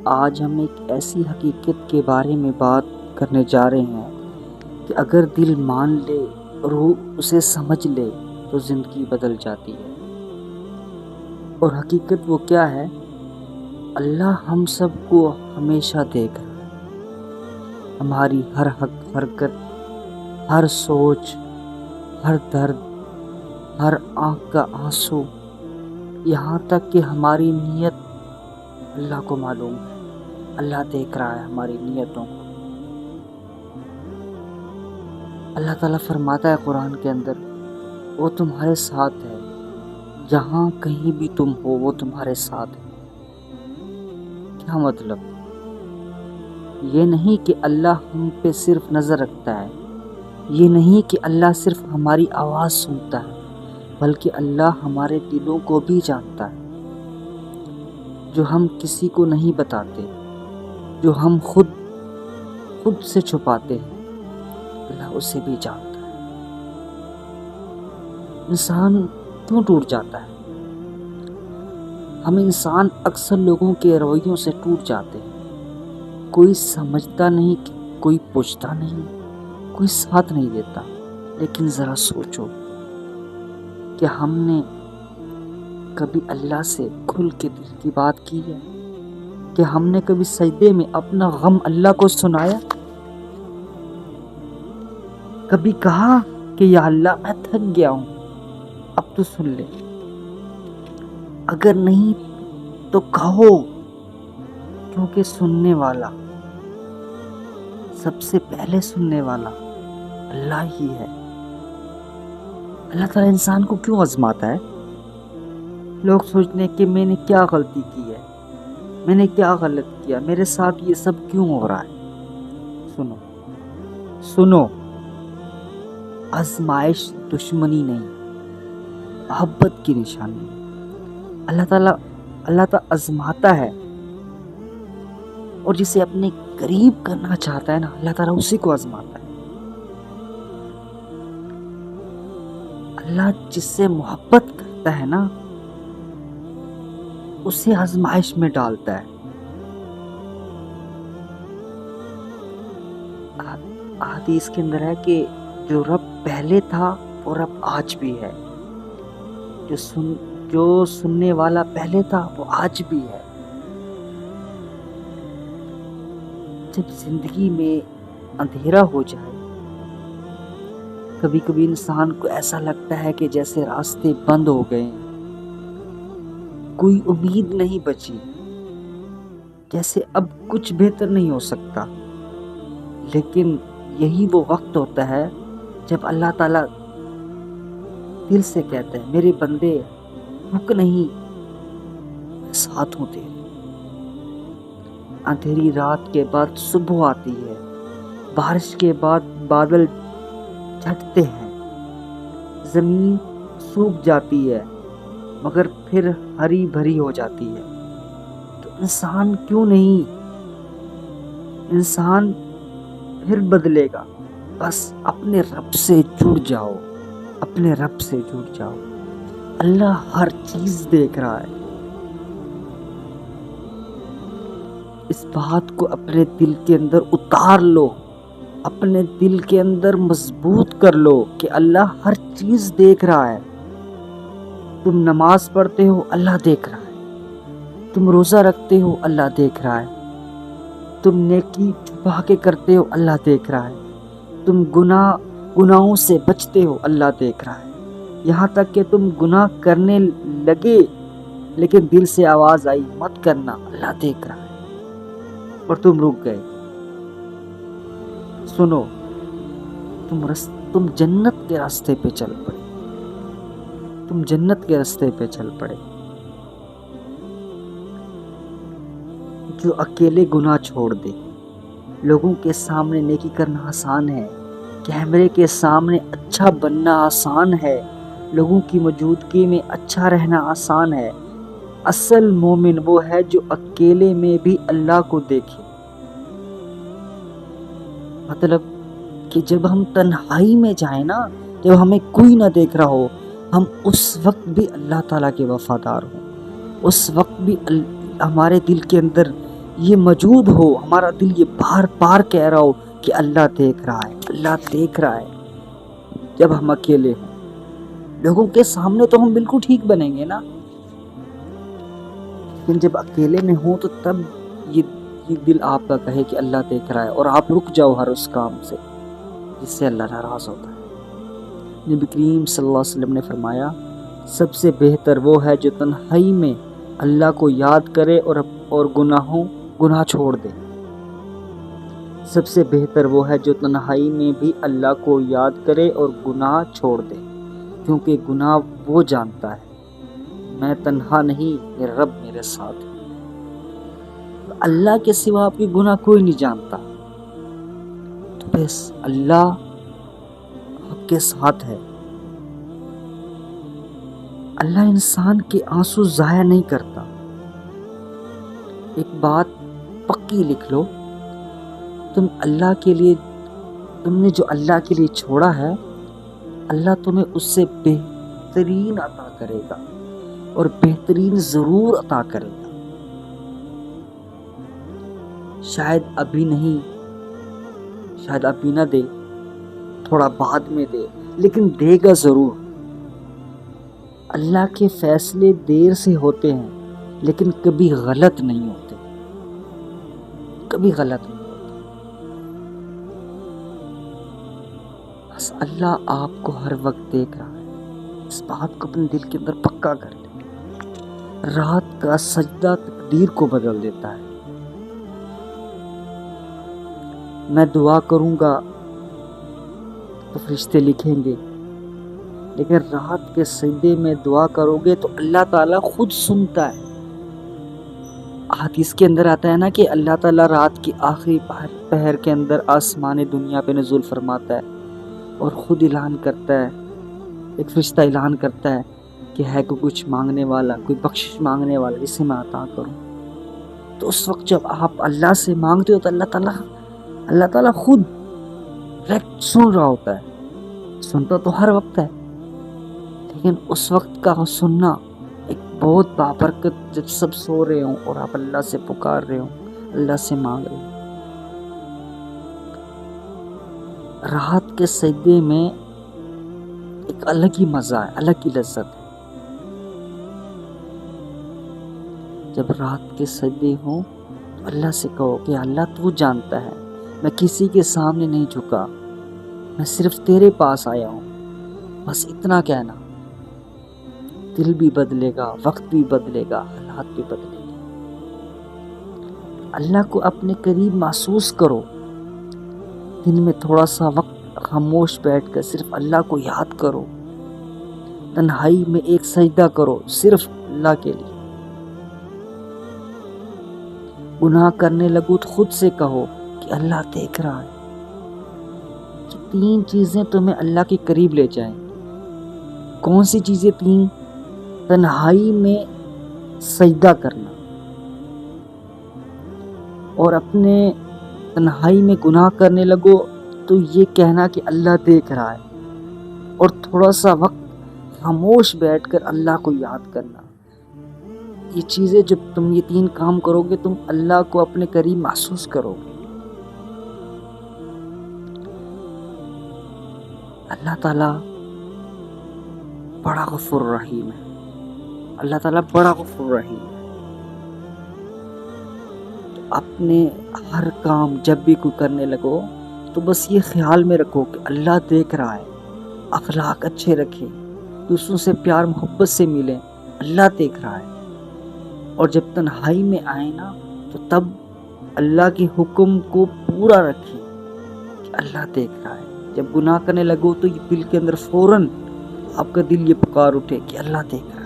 آج ہم ایک ایسی حقیقت کے بارے میں بات کرنے جا رہے ہیں کہ اگر دل مان لے اور روح اسے سمجھ لے تو زندگی بدل جاتی ہے۔ اور حقیقت وہ کیا ہے؟ اللہ ہم سب کو ہمیشہ دیکھ رہا ہے، ہماری ہر حرکت، ہر سوچ، ہر درد، ہر آنکھ کا آنسو، یہاں تک کہ ہماری نیت اللہ کو معلوم ہے۔ اللہ دیکھ رہا ہے ہماری نیتوں کو۔ اللہ تعالیٰ فرماتا ہے قرآن کے اندر، وہ تمہارے ساتھ ہے، جہاں کہیں بھی تم ہو وہ تمہارے ساتھ ہے۔ کیا مطلب؟ یہ نہیں کہ اللہ ہم پہ صرف نظر رکھتا ہے، یہ نہیں کہ اللہ صرف ہماری آواز سنتا ہے، بلکہ اللہ ہمارے دلوں کو بھی جانتا ہے، جو ہم کسی کو نہیں بتاتے، جو ہم خود سے چھپاتے ہیں، اللہ اسے بھی جانتا ہے۔ انسان کیوں ٹوٹ جاتا ہے؟ ہم انسان اکثر لوگوں کے رویوں سے ٹوٹ جاتے ہیں۔ کوئی سمجھتا نہیں، کوئی پوچھتا نہیں، کوئی ساتھ نہیں دیتا۔ لیکن ذرا سوچو کہ ہم نے کبھی اللہ سے کھل کے دل کی بات کی ہے؟ کہ ہم نے کبھی سجدے میں اپنا غم اللہ کو سنایا؟ کبھی کہا کہ یا اللہ میں تھک گیا ہوں، اب تو سن لے؟ اگر نہیں تو کہو، کیونکہ سننے والا، سب سے پہلے سننے والا اللہ ہی ہے۔ اللہ تعالیٰ انسان کو کیوں آزماتا ہے؟ لوگ سوچتے ہیں کہ میں نے کیا غلطی کی ہے، میں نے کیا غلط کیا، میرے ساتھ یہ سب کیوں ہو رہا ہے؟ سنو، آزمائش دشمنی نہیں، محبت کی نشانی ہے۔ اللہ تعالیٰ آزماتا ہے، اور جسے اپنے قریب کرنا چاہتا ہے نا، اللہ تعالیٰ اسی کو آزماتا ہے۔ اللہ جس سے محبت کرتا ہے نا، اسے آزمائش میں ڈالتا ہے۔ حدیث کے اندر ہے کہ جو رب پہلے تھا وہ رب آج بھی ہے، جو سننے والا پہلے تھا وہ آج بھی ہے۔ جب زندگی میں اندھیرا ہو جائے، کبھی کبھی انسان کو ایسا لگتا ہے کہ جیسے راستے بند ہو گئے، کوئی امید نہیں بچی، جیسے اب کچھ بہتر نہیں ہو سکتا۔ لیکن یہی وہ وقت ہوتا ہے جب اللہ تعالیٰ دل سے کہتا ہے، میرے بندے رک نہیں، میں ساتھ ہوں تیرے۔ اندھیری رات کے بعد صبح آتی ہے، بارش کے بعد بادل چھٹتے ہیں، زمین سوکھ جاتی ہے مگر پھر ہری بھری ہو جاتی ہے۔ تو انسان کیوں نہیں؟ انسان پھر بدلے گا، بس اپنے رب سے جڑ جاؤ، اپنے رب سے جڑ جاؤ۔ اللہ ہر چیز دیکھ رہا ہے۔ اس بات کو اپنے دل کے اندر اتار لو، اپنے دل کے اندر مضبوط کر لو کہ اللہ ہر چیز دیکھ رہا ہے۔ تم نماز پڑھتے ہو، اللہ دیکھ رہا ہے۔ تم روزہ رکھتے ہو، اللہ دیکھ رہا ہے۔ تم نیکی چھپا کے کرتے ہو، اللہ دیکھ رہا ہے۔ تم گناہوں سے بچتے ہو، اللہ دیکھ رہا ہے۔ یہاں تک کہ تم گناہ کرنے لگے لیکن دل سے آواز آئی مت کرنا، اللہ دیکھ رہا ہے، اور تم رک گئے۔ سنو، تم جنت کے راستے پہ چل پڑے، تم جنت کے راستے پہ چل پڑے۔ جو اکیلے گناہ چھوڑ دے۔ لوگوں کے سامنے نیکی کرنا آسان ہے، کیمرے کے سامنے اچھا بننا آسان ہے، لوگوں کی موجودگی میں اچھا رہنا آسان ہے۔ اصل مومن وہ ہے جو اکیلے میں بھی اللہ کو دیکھے۔ مطلب کہ جب ہم تنہائی میں جائیں نا، جب ہمیں کوئی نہ دیکھ رہا ہو، ہم اس وقت بھی اللہ تعالیٰ کے وفادار ہوں، اس وقت بھی ہمارے دل کے اندر یہ موجود ہو، ہمارا دل یہ بار بار کہہ رہا ہو کہ اللہ دیکھ رہا ہے، اللہ دیکھ رہا ہے۔ جب ہم اکیلے ہوں، لوگوں کے سامنے تو ہم بالکل ٹھیک بنیں گے نا، لیکن جب اکیلے میں ہوں تو تب یہ دل آپ کا کہے کہ اللہ دیکھ رہا ہے، اور آپ رک جاؤ ہر اس کام سے جس سے اللہ ناراض ہوتا ہے۔ نبی کریم صلی اللہ علیہ وسلم نے فرمایا، سب سے بہتر وہ ہے جو تنہائی میں اللہ کو یاد کرے اور گناہ چھوڑ دے۔ سب سے بہتر وہ ہے جو تنہائی میں بھی اللہ کو یاد کرے اور گناہ چھوڑ دے، کیونکہ گناہ وہ جانتا ہے میں تنہا نہیں، میرا رب میرے ساتھ ہے۔ اللہ کے سوا آپ کی گناہ کوئی نہیں جانتا، تو بس اللہ آپ کے ساتھ ہے۔ اللہ انسان کے آنسو ضائع نہیں کرتا۔ ایک بات پکی لکھ لو، تم نے جو اللہ کے لیے چھوڑا ہے، اللہ تمہیں اس سے بہترین عطا کرے گا، اور بہترین ضرور عطا کرے گا۔ شاید ابھی نہیں، شاید ابھی نہ دے، تھوڑا بعد میں دے، لیکن دے گا ضرور۔ اللہ کے فیصلے دیر سے ہوتے ہیں لیکن کبھی غلط نہیں ہوتے، کبھی غلط نہیں ہوتے۔ بس اللہ آپ کو ہر وقت دیکھ رہا ہے، اس بات کو اپنے دل کے اندر پکا کر لیں۔ رات کا سجدہ تقدیر کو بدل دیتا ہے۔ میں دعا کروں گا تو فرشتے لکھیں گے، لیکن رات کے سجدے میں دعا کرو گے تو اللہ تعالیٰ خود سنتا ہے۔ حدیث کے اندر آتا ہے نا کہ اللہ تعالیٰ رات کی آخری پہر کے اندر آسمان دنیا پہ نزول فرماتا ہے اور خود اعلان کرتا ہے، ایک فرشتہ اعلان کرتا ہے کہ ہے کوئی کچھ مانگنے والا، کوئی بخشش مانگنے والا جسے میں عطا کروں۔ تو اس وقت جب آپ اللہ سے مانگتے ہو تو اللہ تعالیٰ خود ڈائریکٹ سن رہا ہوتا ہے۔ سنتا تو ہر وقت ہے، لیکن اس وقت کا سننا ایک بہت بابرکت، جب سب سو رہے ہوں اور آپ اللہ سے پکار رہے ہوں، اللہ سے مانگ رہے ہوں۔ رات کے سجدے میں ایک الگ ہی مزہ ہے، الگ ہی لذت ہے۔ جب رات کے سجدے ہوں تو اللہ سے کہو کہ اللہ تو جانتا ہے میں کسی کے سامنے نہیں جھکا، میں صرف تیرے پاس آیا ہوں، بس اتنا کہنا۔ دل بھی بدلے گا، وقت بھی بدلے گا، حالات بھی بدلے گا۔ اللہ کو اپنے قریب محسوس کرو۔ دن میں تھوڑا سا وقت خاموش بیٹھ کر صرف اللہ کو یاد کرو۔ تنہائی میں ایک سجدہ کرو صرف اللہ کے لیے۔ گناہ کرنے لگو تو خود سے کہو کہ اللہ دیکھ رہا ہے۔ یہ 3 چیزیں تمہیں اللہ کے قریب لے جائیں۔ کون سی چیزیں 3؟ تنہائی میں سجدہ کرنا، اور اپنے تنہائی میں گناہ کرنے لگو تو یہ کہنا کہ اللہ دیکھ رہا ہے، اور تھوڑا سا وقت خاموش بیٹھ کر اللہ کو یاد کرنا۔ یہ چیزیں جب تم یہ 3 کام کرو گے، تم اللہ کو اپنے قریب محسوس کرو گے۔ اللہ تعالیٰ بڑا غفور رحیم ہے، اللہ تعالیٰ بڑا غفور رحیم ہے۔ اپنے ہر کام جب بھی کوئی کرنے لگو تو بس یہ خیال میں رکھو کہ اللہ دیکھ رہا ہے۔ اخلاق اچھے رکھیں، دوسروں سے پیار محبت سے ملیں، اللہ دیکھ رہا ہے۔ اور جب تنہائی میں آئے نا تو تب اللہ کے حکم کو پورا رکھیں کہ اللہ دیکھ رہا ہے۔ جب گناہ کرنے لگو تو یہ دل کے اندر فوراً آپ کا دل یہ پکار اٹھے کہ اللہ دیکھ رہا ہے۔